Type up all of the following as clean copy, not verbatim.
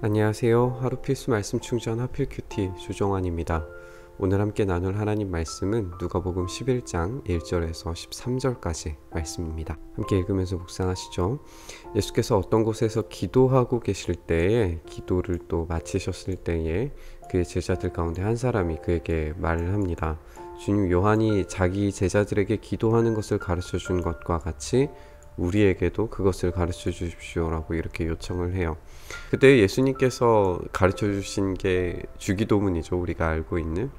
안녕하세요. 하루 필수 말씀 충전 하필 큐티 주정환입니다. 오늘 함께 나눌 하나님 말씀은 누가복음 11장 1절에서 13절까지 말씀입니다. 함께 읽으면서 묵상하시죠. 예수께서 어떤 곳에서 기도하고 계실 때에 기도를 또 마치셨을 때에 그의 제자들 가운데 한 사람이 그에게 말을 합니다. 주님, 요한이 자기 제자들에게 기도하는 것을 가르쳐 준 것과 같이 우리에게도 그것을 가르쳐 주십시오 라고 이렇게 요청을 해요. 그때 예수님께서 가르쳐 주신 게 주기도문이죠. 우리가 알고 있는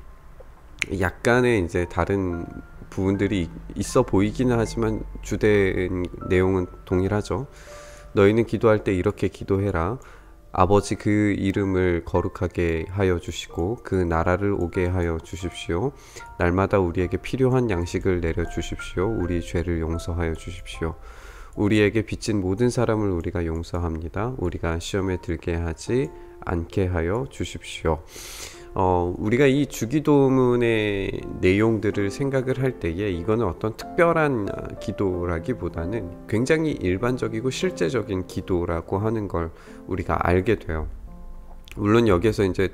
약간의 이제 다른 부분들이 있어 보이기는 하지만 주된 내용은 동일하죠. 너희는 기도할 때 이렇게 기도해라. 아버지, 그 이름을 거룩하게 하여 주시고 그 나라를 오게 하여 주십시오. 날마다 우리에게 필요한 양식을 내려 주십시오. 우리 죄를 용서하여 주십시오. 우리에게 빚진 모든 사람을 우리가 용서합니다. 우리가 시험에 들게 하지 않게 하여 주십시오. 우리가 이 주기도문의 내용들을 생각을 할 때에 이거는 어떤 특별한 기도라기보다는 굉장히 일반적이고 실제적인 기도라고 하는 걸 우리가 알게 돼요. 물론 여기에서 이제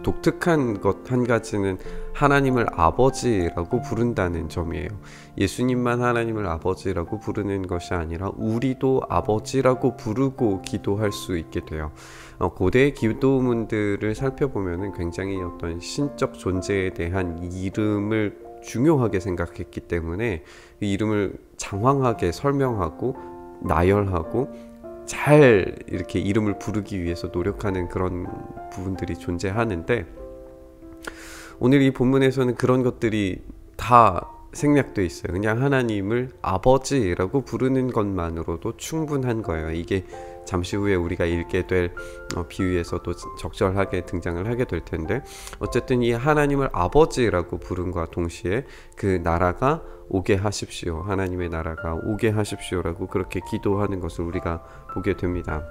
독특한 것 한 가지는 하나님을 아버지라고 부른다는 점이에요. 예수님만 하나님을 아버지라고 부르는 것이 아니라 우리도 아버지라고 부르고 기도할 수 있게 돼요. 고대의 기도문들을 살펴보면 굉장히 어떤 신적 존재에 대한 이름을 중요하게 생각했기 때문에 그 이름을 장황하게 설명하고 나열하고 잘 이렇게 이름을 부르기 위해서 노력하는 그런 부분들이 존재하는데, 오늘 이 본문에서는 그런 것들이 다 생략되어 있어요. 그냥 하나님을 아버지라고 부르는 것만으로도 충분한 거예요. 이게 잠시 후에 우리가 읽게 될 비유에서도 적절하게 등장을 하게 될 텐데, 어쨌든 이 하나님을 아버지라고 부른과 동시에 그 나라가 오게 하십시오, 하나님의 나라가 오게 하십시오라고 그렇게 기도하는 것을 우리가 보게 됩니다.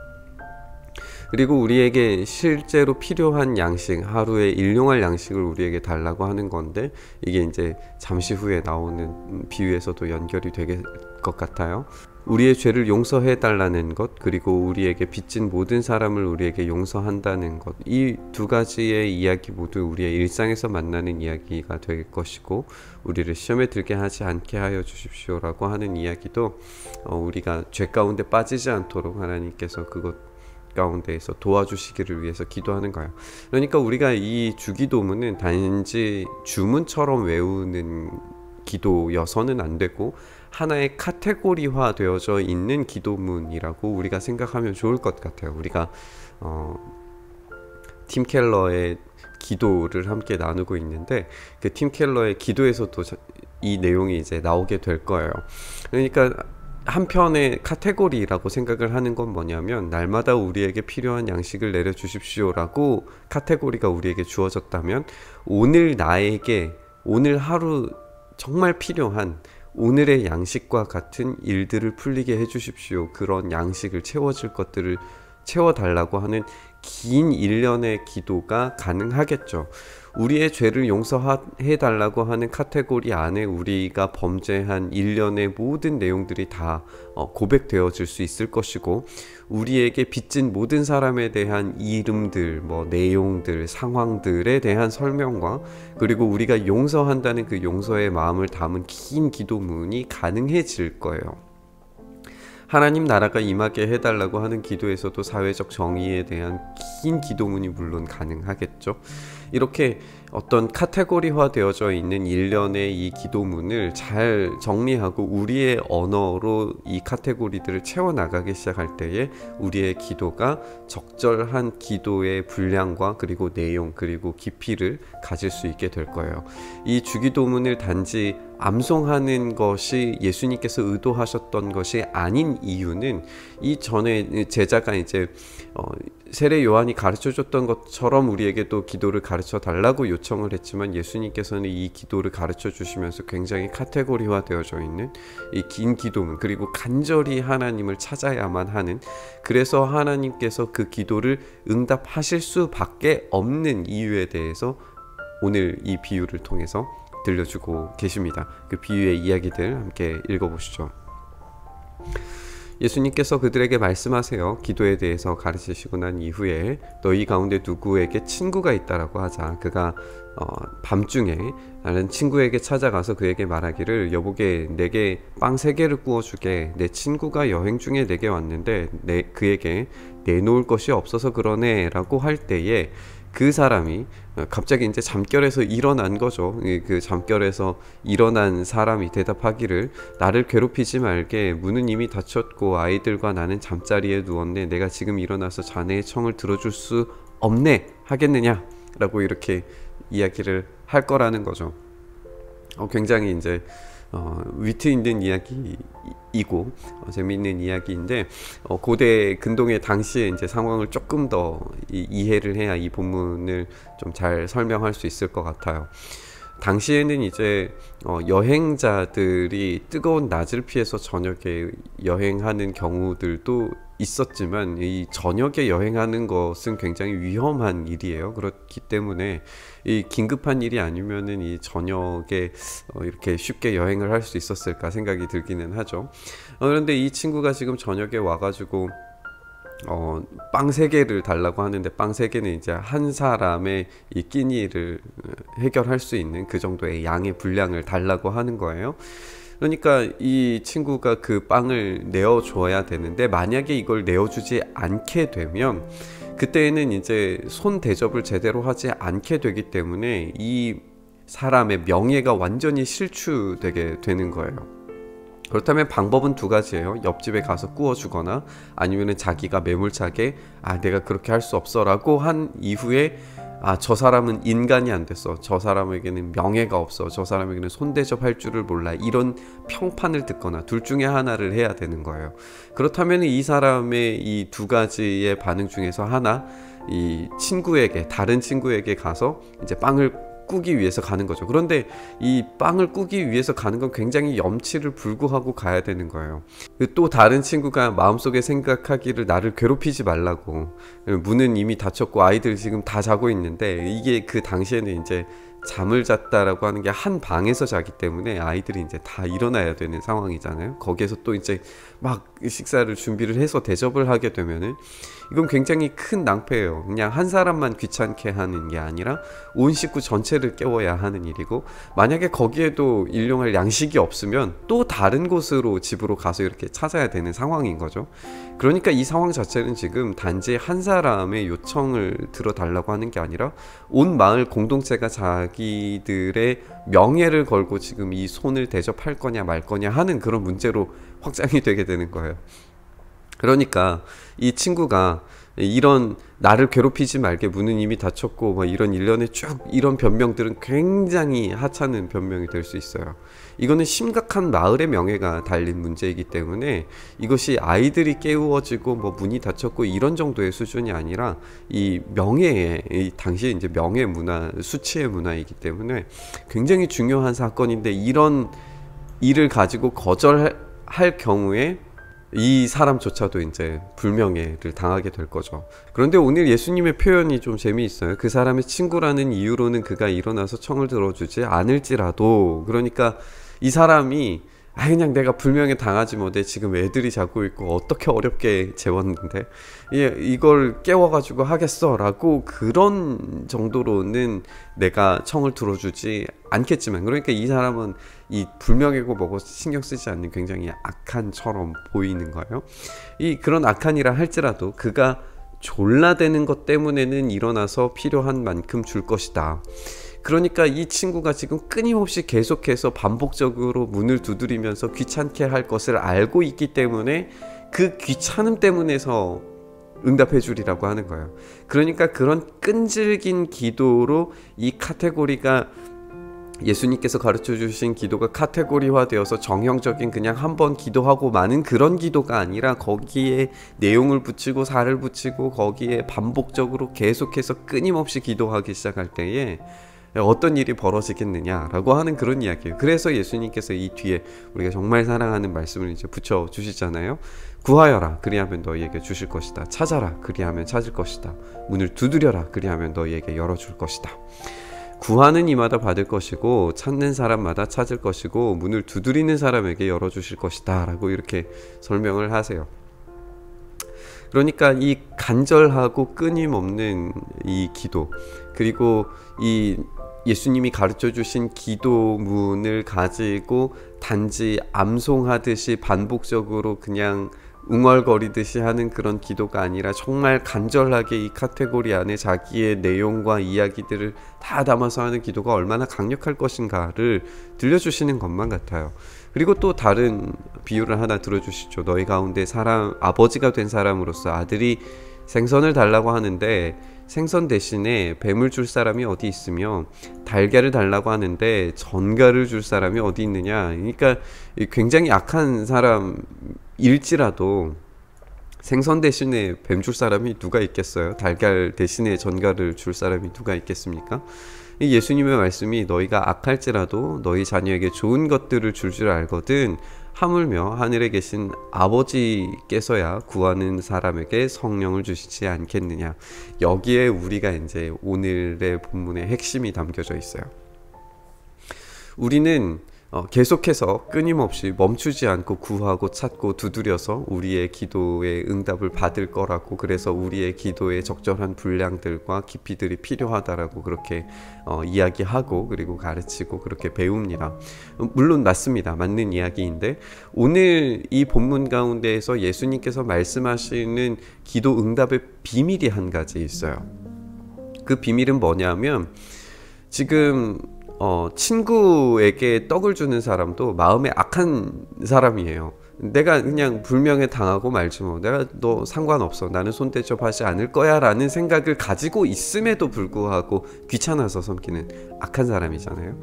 그리고 우리에게 실제로 필요한 양식, 하루에 일용할 양식을 우리에게 달라고 하는 건데, 이게 이제 잠시 후에 나오는 비유에서도 연결이 될 것 같아요. 우리의 죄를 용서해 달라는 것, 그리고 우리에게 빚진 모든 사람을 우리에게 용서한다는 것, 이 두 가지의 이야기 모두 우리의 일상에서 만나는 이야기가 될 것이고, 우리를 시험에 들게 하지 않게 하여 주십시오 라고 하는 이야기도 우리가 죄 가운데 빠지지 않도록 하나님께서 그것 가운데에서 도와주시기를 위해서 기도하는 거예요. 그러니까 우리가 이 주기도문은 단지 주문처럼 외우는 기도여서는 안 되고 하나의 카테고리화 되어져 있는 기도문이라고 우리가 생각하면 좋을 것 같아요. 우리가 팀 켈러의 기도를 함께 나누고 있는데, 그 팀 켈러의 기도에서도 이 내용이 이제 나오게 될 거예요. 그러니까 한편의 카테고리라고 생각을 하는 건 뭐냐면, 날마다 우리에게 필요한 양식을 내려주십시오 라고 카테고리가 우리에게 주어졌다면, 오늘 나에게 오늘 하루 정말 필요한 오늘의 양식과 같은 일들을 풀리게 해주십시오, 그런 양식을 채워줄 것들을 채워달라고 하는 긴 일련의 기도가 가능하겠죠. 우리의 죄를 용서해 달라고 하는 카테고리 안에 우리가 범죄한 일련의 모든 내용들이 다 고백되어질 수 있을 것이고, 우리에게 빚진 모든 사람에 대한 이름들, 내용들, 상황들에 대한 설명과, 그리고 우리가 용서한다는 그 용서의 마음을 담은 긴 기도문이 가능해질 거예요. 하나님 나라가 임하게 해달라고 하는 기도에서도 사회적 정의에 대한 긴 기도문이 물론 가능하겠죠. 이렇게 어떤 카테고리화 되어져 있는 일련의 이 기도문을 잘 정리하고 우리의 언어로 이 카테고리들을 채워나가기 시작할 때에 우리의 기도가 적절한 기도의 분량과 그리고 내용 그리고 깊이를 가질 수 있게 될 거예요. 이 주기도문을 단지 암송하는 것이 예수님께서 의도하셨던 것이 아닌 이유는, 이 전에 제자가 이제 세례 요한이 가르쳐줬던 것처럼 우리에게도 기도를 가르쳐 달라고 요청을 했지만, 예수님께서는 이 기도를 가르쳐 주시면서 굉장히 카테고리화 되어져 있는 이 긴 기도문, 그리고 간절히 하나님을 찾아야만 하는, 그래서 하나님께서 그 기도를 응답하실 수밖에 없는 이유에 대해서 오늘 이 비유를 통해서 들려주고 계십니다. 그 비유의 이야기들 함께 읽어보시죠. 예수님께서 그들에게 말씀하세요. 기도에 대해서 가르치시고 난 이후에 너희 가운데 누구에게 친구가 있다라고 하자. 그가 밤중에 다른 친구에게 찾아가서 그에게 말하기를 여보게 내게 빵 3개를 구워주게. 내 친구가 여행 중에 내게 왔는데 그에게 내놓을 것이 없어서 그러네 라고 할 때에 그 사람이 갑자기 이제 잠결에서 일어난 거죠. 그 잠결에서 일어난 사람이 대답하기를 나를 괴롭히지 말게. 문은 이미 닫혔고 아이들과 나는 잠자리에 누웠네. 내가 지금 일어나서 자네의 청을 들어줄 수 없네 하겠느냐 라고 이렇게 이야기를 할 거라는 거죠. 굉장히 이제 위트 있는 이야기이고 재미있는 이야기인데 고대 근동의 당시의 이제 상황을 조금 더 이해를 해야 이 본문을 좀 잘 설명할 수 있을 것 같아요. 당시에는 이제 여행자들이 뜨거운 낮을 피해서 저녁에 여행하는 경우들도 있었지만 이 저녁에 여행하는 것은 굉장히 위험한 일이에요. 그렇기 때문에 이 긴급한 일이 아니면은 이 저녁에 이렇게 쉽게 여행을 할 수 있었을까 생각이 들기는 하죠. 그런데 이 친구가 지금 저녁에 와가지고 빵 3개를 달라고 하는데 빵 3개는 이제 한 사람의 이 끼니를 해결할 수 있는 그 정도의 양의 분량을 달라고 하는 거예요. 그러니까 이 친구가 그 빵을 내어줘야 되는데 만약에 이걸 내어주지 않게 되면 그때는 이제 손 대접을 제대로 하지 않게 되기 때문에 이 사람의 명예가 완전히 실추되게 되는 거예요. 그렇다면 방법은 2가지예요. 옆집에 가서 구워주거나 아니면 자기가 매몰차게 내가 그렇게 할 수 없어 라고 한 이후에 저 사람은 인간이 안 됐어, 저 사람에게는 명예가 없어, 저 사람에게는 손대접할 줄을 몰라, 이런 평판을 듣거나 둘 중에 하나를 해야 되는 거예요. 그렇다면 이 사람의 이 2가지의 반응 중에서 하나, 이 친구에게, 다른 친구에게 가서 이제 빵을 꾸기 위해서 가는 거죠. 그런데 이 빵을 꾸기 위해서 가는 건 굉장히 염치를 불구하고 가야 되는 거예요. 또 다른 친구가 마음속에 생각하기를 나를 괴롭히지 말라고, 문은 이미 닫혔고 아이들 지금 다 자고 있는데, 이게 그 당시에는 이제 잠을 잤다라고 하는 게 한 방에서 자기 때문에 아이들이 이제 다 일어나야 되는 상황이잖아요. 거기에서 또 이제 막 식사를 준비를 해서 대접을 하게 되면은 이건 굉장히 큰 낭패예요. 그냥 한 사람만 귀찮게 하는 게 아니라 온 식구 전체를 깨워야 하는 일이고, 만약에 거기에도 일용할 양식이 없으면 또 다른 곳으로 집으로 가서 이렇게 찾아야 되는 상황인 거죠. 그러니까 이 상황 자체는 지금 단지 한 사람의 요청을 들어달라고 하는 게 아니라 온 마을 공동체가 자기들의 명예를 걸고 지금 이 손을 대접할 거냐 말 거냐 하는 그런 문제로 확장이 되게 되는 거예요. 그러니까 이 친구가 이런 나를 괴롭히지 말게, 문은 이미 닫혔고 뭐 이런 일련의 쭉 이런 변명들은 굉장히 하찮은 변명이 될 수 있어요. 이거는 심각한 마을의 명예가 달린 문제이기 때문에 이것이 아이들이 깨우어지고 뭐 문이 닫혔고 이런 정도의 수준이 아니라 이 명예의, 이 당시 이제 명예 문화, 수치의 문화이기 때문에 굉장히 중요한 사건인데, 이런 일을 가지고 거절할 경우에 이 사람조차도 이제 불명예를 당하게 될 거죠. 그런데 오늘 예수님의 표현이 좀 재미있어요. 그 사람의 친구라는 이유로는 그가 일어나서 청을 들어주지 않을지라도, 그러니까 이 사람이 그냥 내가 불명예 당하지 못해, 지금 애들이 자고 있고 어떻게 어렵게 재웠는데 이걸 깨워가지고 하겠어 라고, 그런 정도로는 내가 청을 들어주지 않겠지만, 그러니까 이 사람은 이 불명예고 뭐고 신경 쓰지 않는 굉장히 악한처럼 보이는 거예요. 그런 악한이라 할지라도 그가 졸라대는 것 때문에는 일어나서 필요한 만큼 줄 것이다. 그러니까 이 친구가 지금 끊임없이 계속해서 반복적으로 문을 두드리면서 귀찮게 할 것을 알고 있기 때문에 그 귀찮음 때문에서 응답해 주리라고 하는 거예요. 그러니까 그런 끈질긴 기도로 이 카테고리가, 예수님께서 가르쳐 주신 기도가 카테고리화되어서 정형적인 그냥 한번 기도하고 마는 그런 기도가 아니라 거기에 내용을 붙이고 살을 붙이고 거기에 반복적으로 계속해서 끊임없이 기도하기 시작할 때에 어떤 일이 벌어지겠느냐라고 하는 그런 이야기예요. 그래서 예수님께서 이 뒤에 우리가 정말 사랑하는 말씀을 이제 붙여 주시잖아요. 구하여라, 그리하면 너희에게 주실 것이다. 찾아라, 그리하면 찾을 것이다. 문을 두드려라, 그리하면 너희에게 열어줄 것이다. 구하는 이마다 받을 것이고 찾는 사람마다 찾을 것이고 문을 두드리는 사람에게 열어주실 것이다 라고 이렇게 설명을 하세요. 그러니까 이 간절하고 끊임없는 이 기도, 그리고 이 예수님이 가르쳐 주신 기도문을 가지고 단지 암송하듯이 반복적으로 그냥 웅얼거리듯이 하는 그런 기도가 아니라 정말 간절하게 이 카테고리 안에 자기의 내용과 이야기들을 다 담아서 하는 기도가 얼마나 강력할 것인가를 들려주시는 것만 같아요. 그리고 또 다른 비유를 하나 들어주시죠. 너희 가운데 아버지가 된 사람으로서 아들이 생선을 달라고 하는데 생선 대신에 뱀을 줄 사람이 어디 있으며 달걀을 달라고 하는데 전갈을 줄 사람이 어디 있느냐. 그러니까 굉장히 약한 사람일지라도 생선 대신에 뱀 줄 사람이 누가 있겠어요? 달걀 대신에 전갈을 줄 사람이 누가 있겠습니까? 예수님의 말씀이 너희가 악할지라도 너희 자녀에게 좋은 것들을 줄 알거든 하물며 하늘에 계신 아버지께서야 구하는 사람에게 성령을 주시지 않겠느냐. 여기에 우리가 이제 오늘의 본문의 핵심이 담겨져 있어요. 우리는 계속해서 끊임없이 멈추지 않고 구하고 찾고 두드려서 우리의 기도의 응답을 받을 거라고, 그래서 우리의 기도에 적절한 분량들과 깊이들이 필요하다라고 그렇게 이야기하고 그리고 가르치고 그렇게 배웁니다. 물론 맞습니다. 맞는 이야기인데 오늘 이 본문 가운데에서 예수님께서 말씀하시는 기도 응답의 비밀이 한 가지 있어요. 그 비밀은 뭐냐면 지금 친구에게 떡을 주는 사람도 마음에 악한 사람이에요. 내가 그냥 불명예 당하고 말지 뭐, 내가 너 상관없어, 나는 손대접하지 않을 거야 라는 생각을 가지고 있음에도 불구하고 귀찮아서 섬기는 악한 사람이잖아요.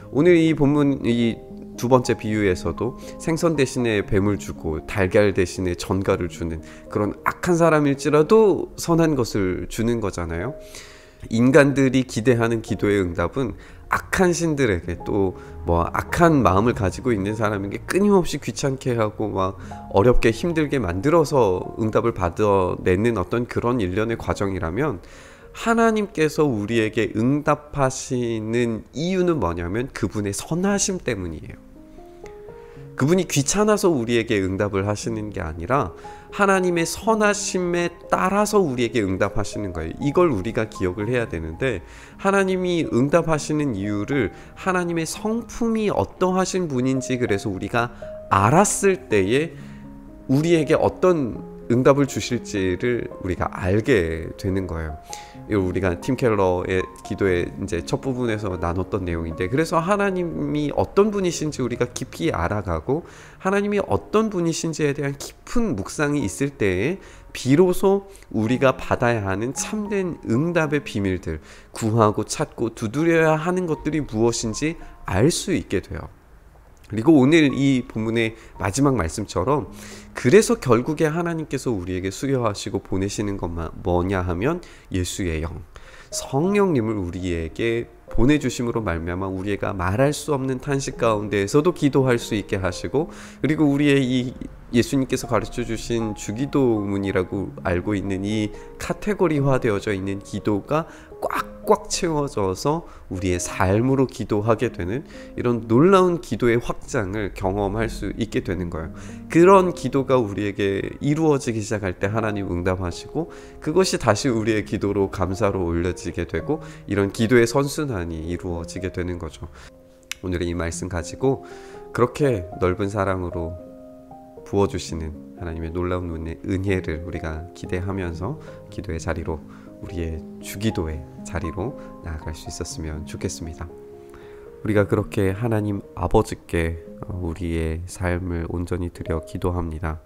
오늘 이 본문 이 두 번째 비유에서도 생선 대신에 뱀을 주고 달걀 대신에 전갈을 주는 그런 악한 사람일지라도 선한 것을 주는 거잖아요. 인간들이 기대하는 기도의 응답은 악한 신들에게, 또 뭐 악한 마음을 가지고 있는 사람에게 끊임없이 귀찮게 하고 막 어렵게 힘들게 만들어서 응답을 받아내는 어떤 그런 일련의 과정이라면, 하나님께서 우리에게 응답하시는 이유는 뭐냐면 그분의 선하심 때문이에요. 그분이 귀찮아서 우리에게 응답을 하시는 게 아니라 하나님의 선하심에 따라서 우리에게 응답하시는 거예요. 이걸 우리가 기억을 해야 되는데, 하나님이 응답하시는 이유를 하나님의 성품이 어떠하신 분인지 그래서 우리가 알았을 때에 우리에게 어떤 응답을 주실지를 우리가 알게 되는 거예요. 이걸 우리가 팀 켈러의 기도의 이제 첫 부분에서 나눴던 내용인데, 그래서 하나님이 어떤 분이신지 우리가 깊이 알아가고 하나님이 어떤 분이신지에 대한 깊은 묵상이 있을 때에 비로소 우리가 받아야 하는 참된 응답의 비밀들, 구하고 찾고 두드려야 하는 것들이 무엇인지 알 수 있게 돼요. 그리고 오늘 이 본문의 마지막 말씀처럼, 그래서 결국에 하나님께서 우리에게 수여하시고 보내시는 것만 뭐냐 하면 예수의 영, 성령님을 우리에게 보내주심으로 말미암아 우리가 말할 수 없는 탄식 가운데에서도 기도할 수 있게 하시고, 그리고 우리의 이 예수님께서 가르쳐 주신 주기도문이라고 알고 있는 이 카테고리화 되어져 있는 기도가 꽉꽉 채워져서 우리의 삶으로 기도하게 되는 이런 놀라운 기도의 확장을 경험할 수 있게 되는 거예요. 그런 기도가 우리에게 이루어지기 시작할 때 하나님 응답하시고, 그것이 다시 우리의 기도로 감사로 올려지게 되고, 이런 기도의 선순환이 이루어지게 되는 거죠. 오늘의 이 말씀 가지고 그렇게 넓은 사랑으로 부어주시는 하나님의 놀라운 은혜를 우리가 기대하면서 기도의 자리로, 우리의 주기도의 자리로 나아갈 수 있었으면 좋겠습니다. 우리가 그렇게 하나님 아버지께 우리의 삶을 온전히 드려 기도합니다.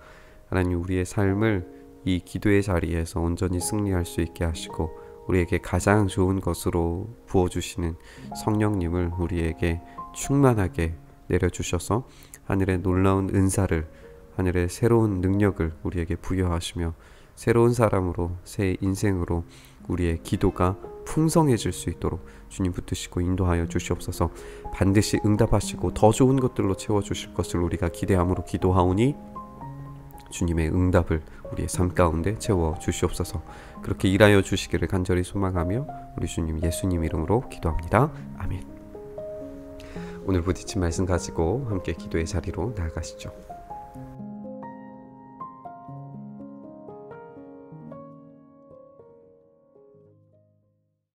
하나님, 우리의 삶을 이 기도의 자리에서 온전히 승리할 수 있게 하시고 우리에게 가장 좋은 것으로 부어주시는 성령님을 우리에게 충만하게 내려주셔서 하늘의 놀라운 은사를, 하늘의 새로운 능력을 우리에게 부여하시며 새로운 사람으로, 새 인생으로 우리의 기도가 풍성해질 수 있도록 주님 붙드시고 인도하여 주시옵소서. 반드시 응답하시고 더 좋은 것들로 채워주실 것을 우리가 기대함으로 기도하오니 주님의 응답을 우리의 삶 가운데 채워 주시옵소서. 그렇게 일하여 주시기를 간절히 소망하며 우리 주님 예수님 이름으로 기도합니다. 아멘. 오늘 부딪힌 말씀 가지고 함께 기도의 자리로 나아가시죠.